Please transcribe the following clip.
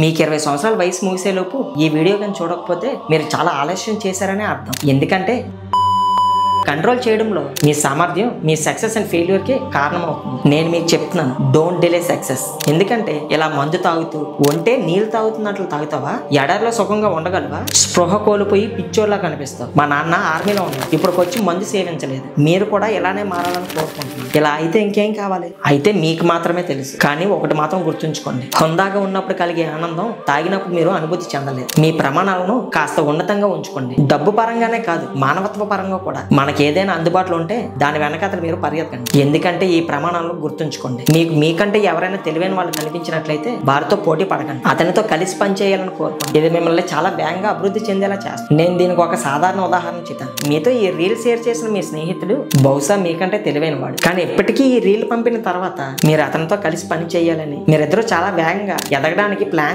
మీకు 20 సంవత్సరాల వయసు ముగిసేలోపు ఈ వీడియో కానీ చూడకపోతే మీరు చాలా ఆలస్యం చేశారనే అర్థం. ఎందుకంటే కంట్రోల్ చేయడంలో మీ సామర్థ్యం మీ సక్సెస్ అండ్ ఫెయిల్యూర్ కి కారణం అవుతుంది. నేను మీకు చెప్తున్నాను, డోంట్ డిలే సక్సెస్. ఎందుకంటే ఇలా మందు తాగుతూ ఒంటే నీళ్ళు తాగుతున్నట్లు తాగుతావా? ఎడారిలో సుఖంగా ఉండగలవా? స్పృహ కోల్పోయి పిచ్చోర్లా కనిపిస్తావు. మా నాన్న ఆర్మీలో ఉన్నాడు, ఇప్పటికి వచ్చి మందు సేవించలేదు. మీరు కూడా ఇలానే మారాలని కోరుకుంటున్నాను. ఇలా అయితే ఇంకేం కావాలి? అయితే మీకు మాత్రమే తెలుసు. కానీ ఒకటి మాత్రం గుర్తుంచుకోండి, హుందాగా ఉన్నప్పుడు కలిగే ఆనందం తాగినప్పుడు మీరు అనుభూతి చెందలేదు. మీ ప్రమాణాలను కాస్త ఉన్నతంగా ఉంచుకోండి. డబ్బు పరంగానే కాదు, మానవత్వ పరంగా కూడా. మనకి ఏదైనా అందుబాటులో ఉంటే దాని వెనకాతలు మీరు పరిగెత్తకండి. ఎందుకంటే ఈ ప్రమాణాలను గుర్తుంచుకోండి. మీకంటే ఎవరైనా తెలివైన వాళ్ళు కనిపించినట్లయితే వారితో పోటీ పడకండి, అతనితో కలిసి పనిచేయాలని కోరుకోండి. ఇది మిమ్మల్ని చాలా వేగంగా అభివృద్ధి చెందేలా చేస్తుంది. నేను దీనికి ఒక సాధారణ ఉదాహరణ చెప్తాను. మీతో ఈ రీల్ షేర్ చేసిన మీ స్నేహితుడు బహుశా మీకంటే తెలివైన వాడు, కానీ ఎప్పటికీ ఈ రీల్ పంపిన తర్వాత మీరు అతనితో కలిసి పని చేయాలని, మీరిద్దరూ చాలా వేగంగా ఎదగడానికి ప్లాన్